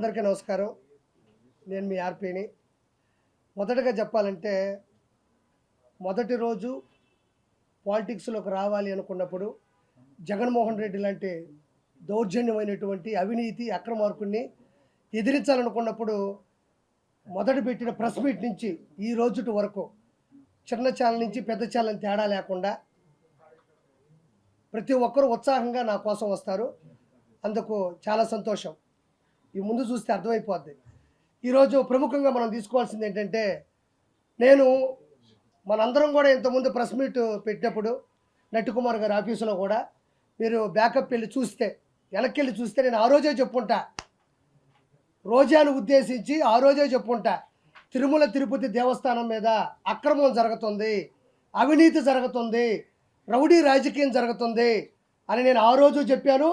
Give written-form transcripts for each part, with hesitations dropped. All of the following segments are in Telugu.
అందరికీ నమస్కారం. నేను మీ ఆర్‌పీని. మొదటగా చెప్పాలంటే, మొదటి రోజు పాలిటిక్స్‌లోకి రావాలి అనుకున్నప్పుడు, జగన్మోహన్ రెడ్డి లాంటి దౌర్జన్యమైనటువంటి అవినీతి అక్రమార్కుడిని ఎదిరించాలనుకున్నప్పుడు, మొదట పెట్టిన ప్రెస్ మీట్ నుంచి ఈ రోజుటి వరకు చిన్న ఛానల్ నుంచి పెద్ద ఛానల్ తేడా లేకుండా ప్రతి ఒక్కరూ ఉత్సాహంగా నా కోసం వస్తారు. అందుకు చాలా సంతోషం. ఈ ముందు చూస్తే అర్థమైపోద్ది. ఈరోజు ప్రముఖంగా మనం తీసుకోవాల్సింది ఏంటంటే, నేను మనందరం కూడా ఇంతకుముందు ప్రెస్ మీట్ పెట్టినప్పుడు నట్టికుమార్ గారి ఆఫీసులో కూడా మీరు బ్యాకప్ వెళ్ళి చూస్తే, వెనక్కి వెళ్ళి చూస్తే నేను ఆ రోజే చెప్పుకుంటా, రోజాను ఉద్దేశించి ఆ రోజే చెప్పుకుంటా, తిరుమల తిరుపతి దేవస్థానం మీద అక్రమం జరుగుతుంది, అవినీతి జరుగుతుంది, రౌడీ రాజకీయం జరుగుతుంది అని నేను ఆ రోజు చెప్పాను.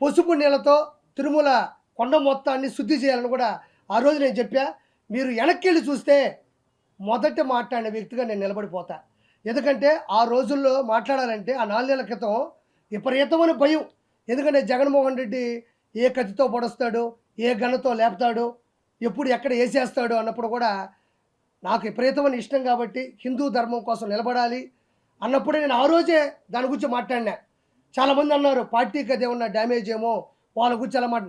పసుపు నీళ్ళతో తిరుమల కొండ మొత్తాన్ని శుద్ధి చేయాలని కూడా ఆ రోజు నేను చెప్పా. మీరు వెనక్కి వెళ్ళి చూస్తే మొదట మాట్లాడిన వ్యక్తిగా నేను నిలబడిపోతా. ఎందుకంటే ఆ రోజుల్లో మాట్లాడాలంటే ఆ 4 నెలల క్రితం విపరీతమైన భయం. ఎందుకంటే జగన్మోహన్ రెడ్డి ఏ కత్తితో పొడుస్తాడు, ఏ గన్నతో లేపుతాడు, ఎప్పుడు ఎక్కడ వేసేస్తాడు అన్నప్పుడు కూడా నాకు విపరీతమైన ఇష్టం కాబట్టి హిందూ ధర్మం కోసం నిలబడాలి అన్నప్పుడే నేను ఆ రోజే దాని గురించి మాట్లాడినా. చాలామంది అన్నారు పార్టీకి అది ఏమన్నా డ్యామేజ్ ఏమో, వాళ్ళ గురించి అలా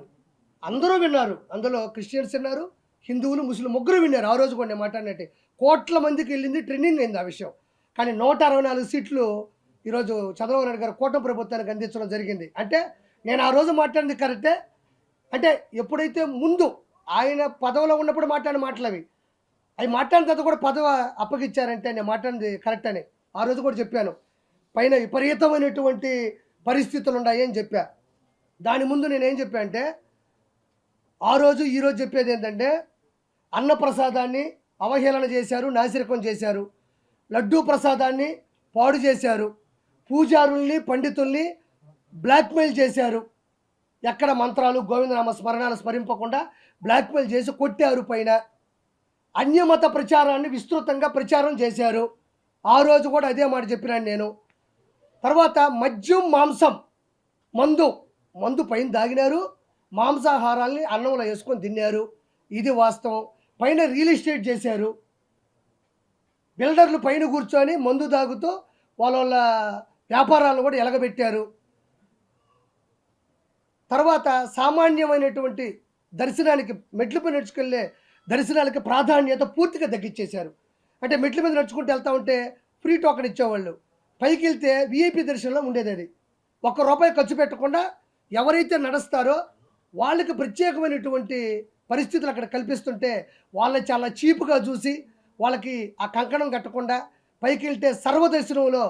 అందరూ విన్నారు. అందులో క్రిస్టియన్స్ విన్నారు, హిందువులు, ముస్లిం ముగ్గురు విన్నారు. ఆ రోజు కూడా నేను మాట్లాడినట్టు కోట్ల మందికి వెళ్ళింది, ట్రెండింగ్ అయింది ఆ విషయం. కానీ 164 సీట్లు ఈరోజు చంద్రబాబు నాయుడు గారు కూటమి ప్రభుత్వానికి అందించడం జరిగింది. అంటే నేను ఆ రోజు మాట్లాడింది కరెక్టే. అంటే ఎప్పుడైతే ముందు ఆయన పదవిలో ఉన్నప్పుడు మాట్లాడిన మాటలు అవి మాట్లాడిన తర్వాత కూడా పదవి అప్పగిచ్చారంటే నేను మాట్లాడింది కరెక్ట్ అని ఆ రోజు కూడా చెప్పాను. పైన విపరీతమైనటువంటి పరిస్థితులు ఉన్నాయి అని చెప్పా. దాని ముందు నేనేం చెప్పా అంటే, ఆ రోజు ఈరోజు చెప్పేది ఏంటంటే, అన్నప్రసాదాన్ని అవహేళన చేశారు, నాసిరకం చేశారు, లడ్డూ ప్రసాదాన్ని పాడు చేశారు, పూజారుల్ని పండితుల్ని బ్లాక్మెయిల్ చేశారు, ఎక్కడ మంత్రాలు గోవిందనామ స్మరణాలు స్మరింపకుండా బ్లాక్మెయిల్ చేసి కొట్టారు. పైన అన్యమత ప్రచారాన్ని విస్తృతంగా ప్రచారం చేశారు. ఆ రోజు కూడా అదే మాట చెప్పినాను నేను. తర్వాత మద్యం, మాంసం, మందు పైన దాగినారు, మాంసాహారాల్ని అన్నంలో వేసుకొని తిన్నారు, ఇది వాస్తవం. పైన రియల్ ఎస్టేట్ చేశారు, బిల్డర్లు పైన కూర్చొని మందు తాగుతూ వాళ్ళ వ్యాపారాలను కూడా ఎలగబెట్టారు. తర్వాత సామాన్యమైనటువంటి దర్శనానికి మెట్ల మీద నడుచుకెళ్ళే దర్శనాలకి ప్రాధాన్యత పూర్తిగా తగ్గించేశారు. అంటే మెట్ల మీద నడుచుకుంటూ వెళ్తూ ఉంటే ఫ్రీ టోకెన్ ఇచ్చేవాళ్ళు, పైకి వెళ్తే విఐపి దర్శనంలో ఉండేది. అది ₹1 ఖర్చు పెట్టకుండా ఎవరైతే నడుస్తారో వాళ్ళకి ప్రత్యేకమైనటువంటి పరిస్థితులు అక్కడ కల్పిస్తుంటే వాళ్ళని చాలా చీప్గా చూసి వాళ్ళకి ఆ కంకణం కట్టకుండా పైకి వెళ్తే సర్వదర్శనంలో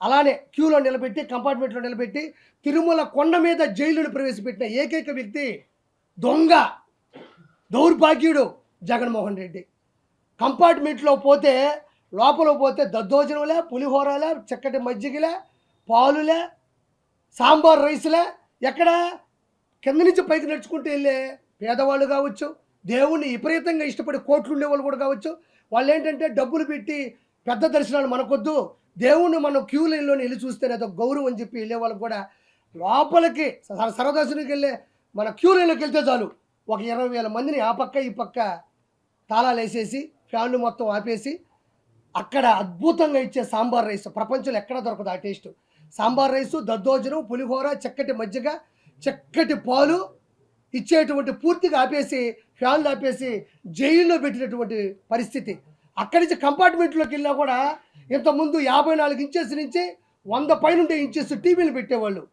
అలానే క్యూలో నిలబెట్టి, కంపార్ట్మెంట్లో నిలబెట్టి, తిరుమల కొండ మీద జైలును ప్రవేశపెట్టిన ఏకైక వ్యక్తి దొంగ దౌర్భాగ్యుడు జగన్మోహన్ రెడ్డి. కంపార్ట్మెంట్లో పోతే, లోపల పోతే దద్దోజనంలే, పులిహోరలే, చక్కటి మజ్జిగలే, పాలులే, సాంబార్ రైసులే, ఎక్కడ కింద నుంచి పైకి నడుచుకుంటూ వెళ్ళే పేదవాళ్ళు కావచ్చు, దేవుణ్ణి విపరీతంగా ఇష్టపడి కోట్లు ఉండేవాళ్ళు కూడా కావచ్చు, వాళ్ళు ఏంటంటే డబ్బులు పెట్టి పెద్ద దర్శనాలు మనకొద్దు, దేవుణ్ణి మనం క్యూ లైన్లోనే వెళ్ళి చూస్తేనే అదొక గౌరవం అని చెప్పి వెళ్ళే వాళ్ళకి కూడా లోపలికి సర్వదర్శనంకి వెళ్ళే మన క్యూ లైన్లోకి వెళ్తే చాలు ఒక 20,000 మందిని ఆ పక్క ఈ పక్క తాళాలు వేసేసి ఫ్యాన్లు మొత్తం ఆపేసి అక్కడ అద్భుతంగా ఇచ్చే సాంబార్ రైస్ ప్రపంచంలో ఎక్కడ దొరకదు ఆ టేస్ట్. సాంబార్ రైసు, దద్దోజనం, పులిహోర, చక్కటి మజ్జిగ, చక్కటి పాలు ఇచ్చేటువంటి పూర్తిగా ఆపేసి ఫ్యాన్లు ఆపేసి జైల్లో పెట్టినటువంటి పరిస్థితి. అక్కడి నుంచి కంపార్ట్మెంట్లోకి వెళ్ళినా కూడా ఇంతకుముందు 54 ఇంచెస్ నుంచి 100 పైన ఇంచెస్ టీవీలు పెట్టేవాళ్ళు,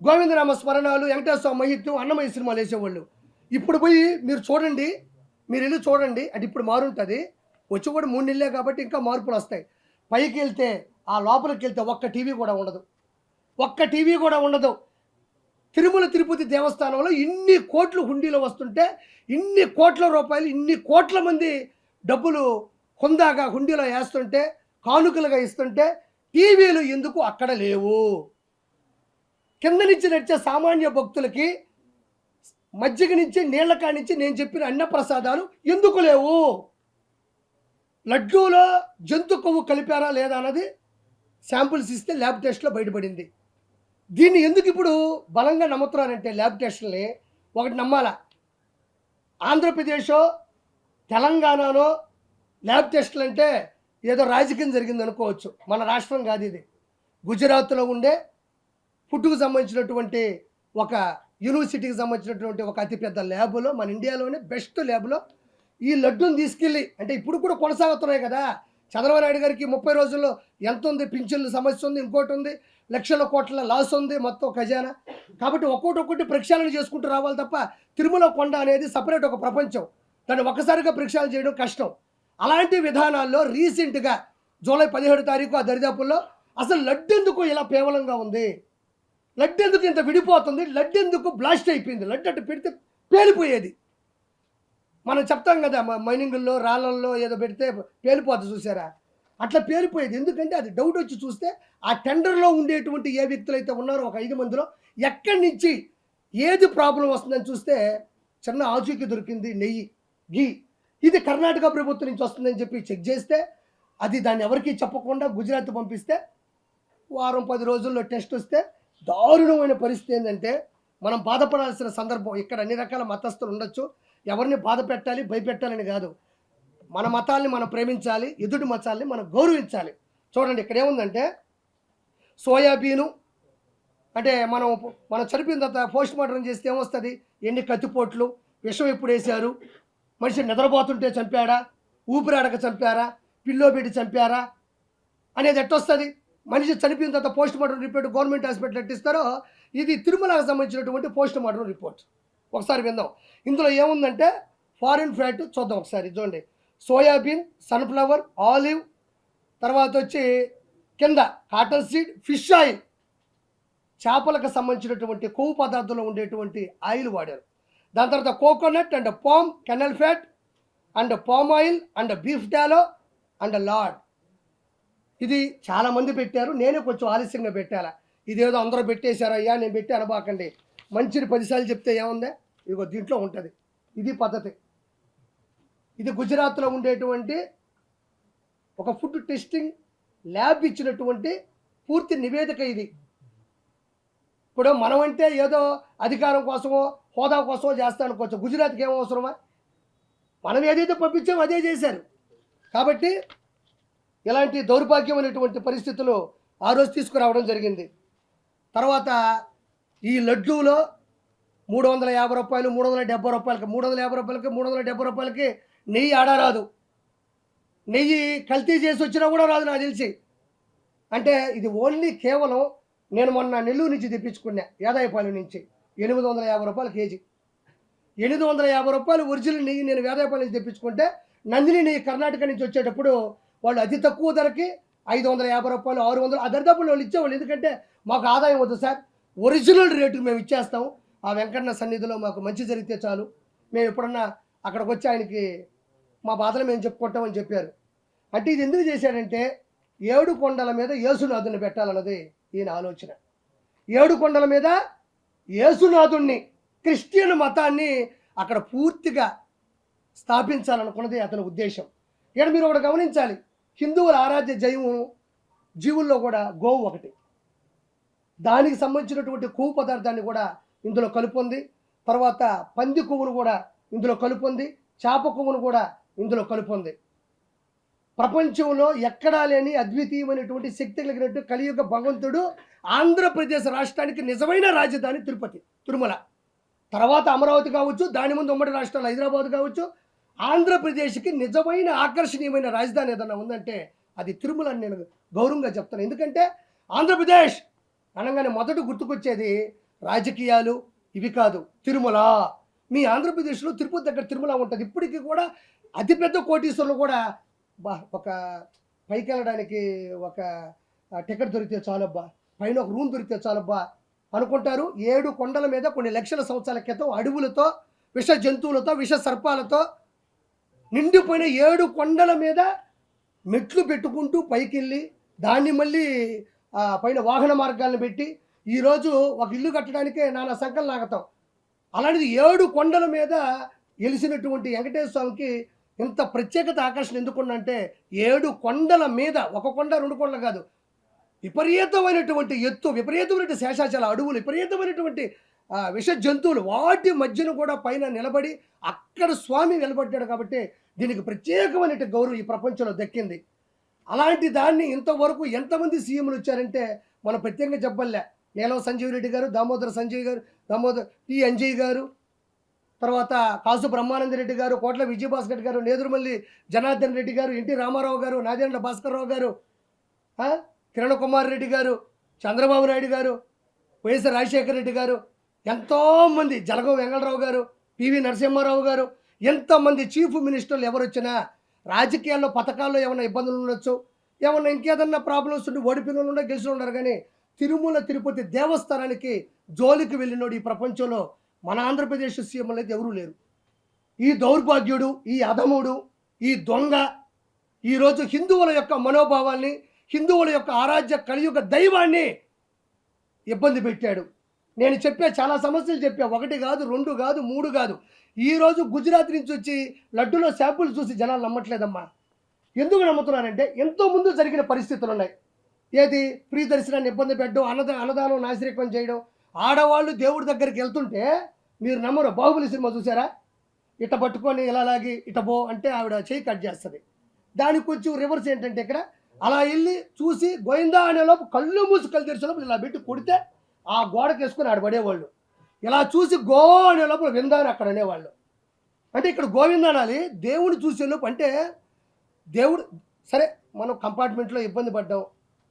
గోవిందనామ స్మరణాలు, వెంకటేశ్వర స్వామి మహిత్యం, అన్నమయ్య సినిమాలు వేసేవాళ్ళు. ఇప్పుడు పోయి మీరు చూడండి, మీరు వెళ్ళి చూడండి, అది ఇప్పుడు మారుంటుంది. వచ్చి కూడా 3 నెలలే కాబట్టి ఇంకా మార్పులు వస్తాయి. పైకి వెళ్తే ఆ లోపలికి వెళ్తే ఒక్క టీవీ కూడా ఉండదు. తిరుమల తిరుపతి దేవస్థానంలో ఇన్ని కోట్లు హుండీలో వస్తుంటే, ఇన్ని కోట్ల రూపాయలు, ఇన్ని కోట్ల మంది డబ్బులు హుందాగా హుండీలో వేస్తుంటే, కానుకలుగా ఇస్తుంటే టీవీలు ఎందుకు అక్కడ లేవు? కింద నుంచి నడిచే సామాన్య భక్తులకి మజ్జిగ నుంచి నీళ్ల కానించి నేను చెప్పిన అన్నప్రసాదాలు ఎందుకు లేవు? లడ్డూలో జంతు కొవ్వు కలిపారా లేదా అన్నది శాంపుల్స్ ఇస్తే ల్యాబ్ టెస్ట్లో బయటపడింది. దీన్ని ఎందుకు ఇప్పుడు బలంగా నమ్ముతున్నారంటే ల్యాబ్ టెస్టుల్ని ఒకటి నమ్మాలా, ఆంధ్రప్రదేశో తెలంగాణలో ల్యాబ్ టెస్టులు అంటే ఏదో రాజకీయం జరిగింది అనుకోవచ్చు. మన రాష్ట్రం కాదు ఇది. గుజరాత్లో ఉండే ఫుడ్కు సంబంధించినటువంటి ఒక యూనివర్సిటీకి సంబంధించినటువంటి ఒక అతిపెద్ద ల్యాబ్లో, మన ఇండియాలోనే బెస్ట్ ల్యాబ్లో ఈ లడ్డూని తీసుకెళ్ళి, అంటే ఇప్పుడు కూడా కొనసాగుతున్నాయి కదా. చంద్రబాబు నాయుడు గారికి 30 రోజుల్లో ఎంత ఉంది, పింఛన్ల సమస్య ఉంది, ఇంకోటి ఉంది, లక్షల కోట్ల లాస్ ఉంది మొత్తం ఖజానా. కాబట్టి ఒక్కొక్కటి ప్రక్షాళన చేసుకుంటూ రావాలి తప్ప తిరుమల కొండ అనేది సపరేట్ ఒక ప్రపంచం. దాన్ని ఒక్కసారిగా ప్రక్షాళన చేయడం కష్టం. అలాంటి విధానాల్లో రీసెంట్గా జూలై 17 తారీఖు ఆ దరిదాపుల్లో అసలు లడ్డు ఎందుకు ఇలా పేవలంగా ఉంది, లడ్డు ఎందుకు ఇంత విడిపోతుంది, లడ్డు ఎందుకు బ్లాస్ట్ అయిపోయింది, లడ్డు అట్టు పెడితే పేలిపోయేది. మనం చెప్తాం కదా మైనింగుల్లో రాళ్ళల్లో ఏదో పెడితే పేలిపోతుంది చూసారా, అట్లా పేలిపోయేది. ఎందుకంటే అది డౌట్ వచ్చి చూస్తే ఆ టెండర్లో ఉండేటువంటి ఏ వ్యక్తులు అయితే ఉన్నారో ఒక 5 మందిలో ఎక్కడి నుంచి ఏది ప్రాబ్లం వస్తుందని చూస్తే చిన్న ఆచూకీ దొరికింది, నెయ్యి ఘీ. ఇది కర్ణాటక ప్రభుత్వం నుంచి వస్తుందని చెప్పి చెక్ చేస్తే అది దాన్ని ఎవరికీ చెప్పకుండా గుజరాత్ పంపిస్తే వారం 10 రోజుల్లో టెస్ట్ వస్తే దారుణమైన పరిస్థితి ఏంటంటే మనం బాధపడాల్సిన సందర్భం. ఇక్కడ అన్ని రకాల మతస్థులు ఉండొచ్చు, ఎవరిని బాధ పెట్టాలి భయపెట్టాలని కాదు. మన మతాల్ని మనం ప్రేమించాలి, ఎదుటి మతాల్ని మనం గౌరవించాలి. చూడండి ఇక్కడ ఏముందంటే సోయాబీను అంటే మనం చనిపోయిన తర్వాత పోస్ట్ మార్టం చేస్తే ఏమొస్తుంది, ఎన్ని కత్తిపోట్లు, విషం ఎప్పుడు వేశారు, మనిషి నిద్రపోతుంటే చంపాడా, ఊపిరాడక చంపారా, పిల్లో పెట్టి చంపారా అనేది ఎట్టొస్తుంది. మనిషి చనిపోయిన తర్వాత post mortem report government hospital ఎట్టిస్తారో ఇది తిరుమలకు సంబంధించినటువంటి పోస్ట్ మార్టం రిపోర్ట్. ఒకసారి విందాం. ఇందులో ఏముందంటే ఫారిన్ ఫ్యాట్ చూద్దాం ఒకసారి. చూడండి, సోయాబీన్, సన్ఫ్లవర్, ఆలివ్, తర్వాత వచ్చి కింద కాటన్ సీడ్, ఫిష్ ఆయిల్, చేపలకు సంబంధించినటువంటి కొవ్వు పదార్థంలో ఉండేటువంటి ఆయిల్ వాడారు. దాని తర్వాత coconut and palm kernel fat and palm oil and beef tallow and lard. ఇది చాలామంది పెట్టారు, నేనే కొంచెం ఆలస్యంగా పెట్టాలా. ఇదేదో అందరూ పెట్టేశారయ్యా నేను పెట్టి అనబాకండి. మంచిని 10 సార్లు చెప్తే ఏముందే, ఇదిగో దీంట్లో ఉంటుంది. ఇది పద్ధతి. ఇది గుజరాత్లో ఉండేటువంటి ఒక ఫుడ్ టెస్టింగ్ ల్యాబ్ ఇచ్చినటువంటి పూర్తి నివేదిక ఇది. ఇప్పుడు మనం అంటే ఏదో అధికారం కోసమో హోదా కోసమో చేస్తా అనుకోవచ్చు, గుజరాత్కి ఏం అవసరమా? మనం ఏదైతే పంపించామో అదే చేశారు. కాబట్టి ఇలాంటి దౌర్భాగ్యమైనటువంటి పరిస్థితులు ఆ రోజు తీసుకురావడం జరిగింది. తర్వాత ఈ లడ్డూలో 350 రూపాయలు, 370 రూపాయలకి, 350 రూపాయలకి, 370 రూపాయలకి నెయ్యి ఆడరాదు. నెయ్యి కల్తీ చేసి వచ్చినా కూడా రాదు నాకు తెలిసి. అంటే ఇది ఓన్లీ కేవలం నేను మొన్న నెల్లూరు నుంచి తెప్పించుకున్నా, వేదాయపాలెం నుంచి 850 రూపాయలు కేజీ. 850 రూపాయలు ఒరిజినల్ నెయ్యి నేను వేదాయపాలెం నుంచి తెప్పించుకుంటే నందిని నెయ్యి కర్ణాటక నుంచి వచ్చేటప్పుడు వాళ్ళు అతి తక్కువ ధరకి 550 రూపాయలు, 600 ఆ దరిదాపుల్లో వాళ్ళు ఇచ్చేవాళ్ళు. ఎందుకంటే మాకు ఆదాయం వద్దు సార్, ఒరిజినల్ రేటుకి మేము ఇచ్చేస్తాం, ఆ వెంకన్న సన్నిధిలో మాకు మంచి జరిగితే చాలు, మేము ఎప్పుడన్నా అక్కడికి వచ్చి ఆయనకి మా బాధలు మేము చెప్పుకుంటామని చెప్పారు. అంటే ఇది ఎందుకు చేశాడంటే 7 కొండల మీద యేసునాథుని పెట్టాలన్నది ఈయన ఆలోచన. 7 కొండల మీద యేసునాథుణ్ణి, క్రిస్టియన్ మతాన్ని అక్కడ పూర్తిగా స్థాపించాలనుకున్నది అతని ఉద్దేశం. ఇక్కడ మీరు ఒకటి గమనించాలి, హిందువుల ఆరాధ్య జీవుల్లో కూడా గోవు ఒకటి. దానికి సంబంధించినటువంటి కొవ్వు పదార్థాన్ని కూడా ఇందులో కలుపుంది. తర్వాత పంది కొవ్వును కూడా ఇందులో కలుపుంది, చేప కొవ్వును కూడా ఇందులో కలుపుంది. ప్రపంచంలో ఎక్కడా లేని అద్వితీయమైనటువంటి శక్తి కలిగినట్టు కలియుగ భగవంతుడు ఆంధ్రప్రదేశ్ రాష్ట్రానికి నిజమైన రాజధాని తిరుమల. తర్వాత అమరావతి కావచ్చు, దాని ముందు ఉమ్మడి రాష్ట్రాలు హైదరాబాద్ కావచ్చు, ఆంధ్రప్రదేశ్కి నిజమైన ఆకర్షణీయమైన రాజధాని ఏదన్నా ఉందంటే అది తిరుమల అని నేను గౌరవంగా చెప్తాను. ఎందుకంటే ఆంధ్రప్రదేశ్ అనగానే మొదట గుర్తుకొచ్చేది రాజకీయాలు ఇవి కాదు, తిరుమల. మీ ఆంధ్రప్రదేశ్లో తిరుపతి దగ్గర తిరుమల ఉంటుంది. ఇప్పటికీ కూడా అతిపెద్ద కోటీశ్వరులు కూడా ఒక పైకి వెళ్ళడానికి ఒక టికెట్ దొరికితే చాలబ్బా, పైన ఒక రూమ్ దొరికితే చాలబ్బా అనుకుంటారు. 7 కొండల మీద కొన్ని లక్షల సంవత్సరాల క్రితం అడవులతో, విష జంతువులతో, విష సర్పాలతో నిండిపోయిన 7 కొండల మీద మెట్లు పెట్టుకుంటూ పైకి వెళ్ళి దాన్ని మళ్ళీ పైన వాహన మార్గాలను పెట్టి ఈరోజు ఒక ఇల్లు కట్టడానికే నానా సంకలు నాగతాం. అలాంటిది 7 కొండల మీద వెలిసినటువంటి వెంకటేశ్వర స్వామికి ఇంత ప్రత్యేకత ఆకర్షణ ఎందుకుందంటే 7 కొండల మీద, ఒక కొండ 2 కొండలు కాదు, విపరీతమైనటువంటి ఎత్తు, విపరీతమైనటువంటి శేషాచల అడవులు, విపరీతమైనటువంటి విష జంతువులు వాటి మధ్యన కూడా పైన నిలబడి అక్కడ స్వామి నిలబడ్డాడు కాబట్టి దీనికి ప్రత్యేకమైన గౌరవం ఈ ప్రపంచంలో దక్కింది. అలాంటి దాన్ని ఇంతవరకు ఎంతమంది సీఎంలు వచ్చారంటే మనం ప్రత్యేకంగా చెప్పలే. నీలం సంజీవ్ రెడ్డి గారు, దామోదర్ టి అంజయ్ గారు, తర్వాత కాసు బ్రహ్మానంద రెడ్డి గారు, కోట్ల విజయభాస్కర్ రెడ్డి గారు, నేదురుమల్లి జనార్దన్ రెడ్డి గారు, ఎన్టీ రామారావు గారు, నాదేండ్ల భాస్కర్రావు గారు, కిరణ్ కుమార్ రెడ్డి గారు, చంద్రబాబు నాయుడు గారు, వైఎస్ రాజశేఖర రెడ్డి గారు, ఎంతోమంది, జలగం వెంగళరావు గారు, పివి నరసింహారావు గారు, ఎంతమంది చీఫ్ మినిస్టర్లు ఎవరు వచ్చినా రాజకీయాల్లో పథకాల్లో ఏమైనా ఇబ్బందులు ఉండొచ్చు, ఏమన్నా ఇంకేదన్నా ప్రాబ్లమ్స్ ఉండి ఓడిపోయిన వాళ్ళు గెలిచిన ఉన్నారు, కానీ తిరుమల తిరుపతి దేవస్థానానికి జోలికి వెళ్ళినోడు ఈ ప్రపంచంలో మన ఆంధ్రప్రదేశ్ సీఎంలు అయితే ఎవరూ లేరు. ఈ దౌర్భాగ్యుడు, ఈ అధముడు, ఈ దొంగ ఈరోజు హిందువుల యొక్క మనోభావాల్ని, హిందువుల యొక్క ఆరాధ్య కలియుగ దైవాన్ని ఇబ్బంది పెట్టాడు. నేను చాలా సమస్యలు చెప్పా, 1 కాదు, 2 కాదు, 3 కాదు. ఈరోజు గుజరాత్ నుంచి వచ్చి లడ్డూలో శాంపుల్ చూసి జనాలు నమ్మట్లేదమ్మా. ఎందుకు నమ్ముతున్నానంటే ఎంతో ముందు జరిగిన పరిస్థితులు ఉన్నాయి. ఏది ఫ్రీ దర్శనాన్ని ఇబ్బంది పెట్టడం, అన్నదానం నాశరికం చేయడం. ఆడవాళ్ళు దేవుడి దగ్గరికి వెళ్తుంటే మీరు నమ్మరు, బాహుబలి సినిమా చూసారా? ఇట పట్టుకొని ఇలా లాగి ఇట పో అంటే ఆవిడ చేయి కట్ చేస్తుంది. దానికి కొంచెం రివర్స్ ఏంటంటే ఇక్కడ అలా వెళ్ళి చూసి గోయిందా అనేలోపు కళ్ళు మూసి కళ్ళు తెరిచేలోపు ఇలా పెట్టి కొడితే ఆ గోడకి వేసుకొని ఆడ పడేవాళ్ళు. ఇలా చూసి గో అనే లోపల విందా అని అక్కడ అనేవాళ్ళు. అంటే ఇక్కడ గోవింద అనాలి, దేవుడిని చూసేలోపు. అంటే దేవుడు సరే, మనం కంపార్ట్మెంట్లో ఇబ్బంది పడ్డాం,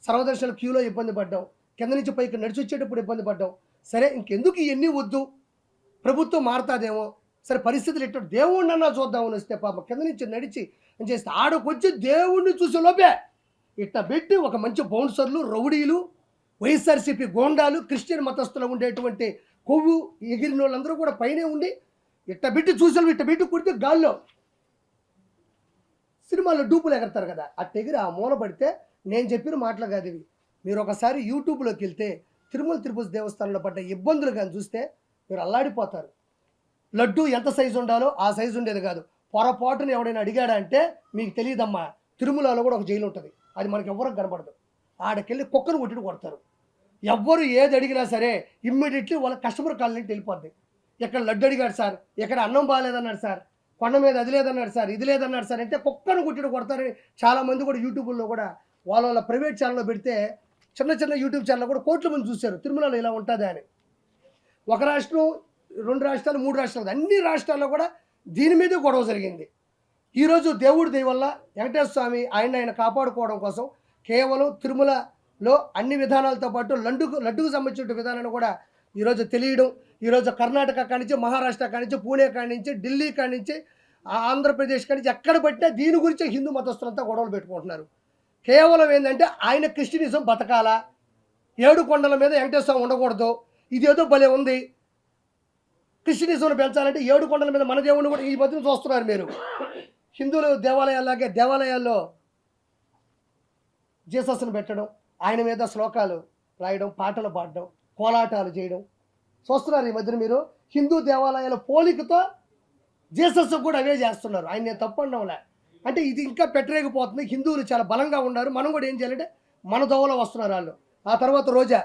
సర్వదర్శన క్యూలో ఇబ్బంది పడ్డాం, కింద నుంచి పైకి నడిచి వచ్చేటప్పుడు ఇబ్బంది పడ్డాం. సరే, ఇంకెందుకు ఇవన్నీ వద్దు, ప్రభుత్వం మారుతాదేమో, సరే పరిస్థితులు ఎట్టు దేవుడిని అన్నా చూద్దామని వస్తే పాపం కింద నుంచి నడిచి అని చేస్తే ఆడకొచ్చి దేవుడిని చూసే లోపే ఇట్లా పెట్టి ఒక మంచి బౌన్సర్లు, రౌడీలు, వైఎస్ఆర్సీపీ గోండాలు, క్రిస్టియన్ మతస్థులు ఉండేటువంటి కొవ్వు ఎగిరిన వాళ్ళందరూ కూడా పైనే ఉండి ఇట్ట పెట్టి చూసేలు ఇట్ట పెట్టి కుడితే గాల్లో సినిమాల్లో డూపులు ఎగరతారు కదా, అట్ట ఎగిరి ఆ మూల పడితే నేను చెప్పిన మాటలు కాదు ఇవి. మీరు ఒకసారి యూట్యూబ్లోకి వెళ్తే తిరుమల తిరుపతి దేవస్థానంలో పడ్డ ఇబ్బందులు కానీ చూస్తే మీరు అల్లాడిపోతారు. లడ్డు ఎంత సైజు ఉండాలో ఆ సైజు ఉండేది కాదు. పొరపాటును ఎవడైనా అడిగాడా అంటే మీకు తెలియదమ్మా, తిరుమలలో కూడా ఒక జైలు ఉంటుంది, అది మనకి ఎవరికి కనపడదు. ఆడకెళ్ళి కుక్కను కొట్టి కొడతారు. ఎవ్వరు ఏది అడిగినా సరే ఇమ్మీడియట్లీ వాళ్ళ కస్టమర్ కాలనీకి వెళ్ళిపోద్ది. ఇక్కడ లడ్డు అడిగాడు సార్, ఇక్కడ అన్నం బాగాలేదన్నాడు సార్, కొండ మీద అది లేదన్నాడు సార్, ఇది లేదన్నాడు సార్ అంటే కుక్కను కొట్టి కొడతారని చాలామంది కూడా యూట్యూబ్లో కూడా వాళ్ళ ప్రైవేట్ ఛానల్లో పెడితే చిన్న యూట్యూబ్ ఛానల్ కూడా కోట్ల మంది చూశారు తిరుమలలో ఇలా ఉంటుందా అని. ఒక రాష్ట్రం, 2 రాష్ట్రాలు, 3 రాష్ట్రాలు, అన్ని రాష్ట్రాల్లో కూడా దీని మీదే గొడవ జరిగింది. ఈరోజు దేవుడి దయ వల్ల వెంకటేశ్వర స్వామి ఆయన కాపాడుకోవడం కోసం కేవలం తిరుమలలో అన్ని విధానాలతో పాటు లడ్డుకు సంబంధించిన విధానాన్ని కూడా ఈరోజు తెలియడం, ఈరోజు కర్ణాటక కాడి నుంచి, మహారాష్ట్ర కాడి నుంచి, పూణే కాడి నుంచి, ఢిల్లీ కాడి నుంచి, ఆంధ్రప్రదేశ్ కాడి నుంచి ఎక్కడ పట్టినా దీని గురించి హిందూ మతస్థులంతా గొడవలు పెట్టుకుంటున్నారు. కేవలం ఏంటంటే ఆయన క్రిస్టియనిజం బతకాలా, 7 కొండల మీద వెంకటేశ్వర స్వామి ఉండకూడదు, ఇదేదో భలే ఉంది, క్రిస్టియనిజంను పెంచాలంటే 7 కొండల మీద మన దేవుడిని కూడా ఈ మధ్యన చూస్తున్నారు మీరు. హిందువులు దేవాలయాల్లాగే దేవాలయాల్లో జీసస్ను పెట్టడం, ఆయన మీద శ్లోకాలు రాయడం, పాటలు పాడడం, కోలాటాలు చేయడం చూస్తున్నారు ఈ మధ్యన మీరు. హిందూ దేవాలయాల పోలికతో జీసస్ కూడా అవే చేస్తున్నారు. ఆయన నేను తప్పు అనడంలే, అంటే ఇది ఇంకా పెట్టరేగిపోతుంది. హిందువులు చాలా బలంగా ఉన్నారు, మనం కూడా ఏం చేయాలంటే మన దోవలో వస్తున్నారు వాళ్ళు. ఆ తర్వాత రోజా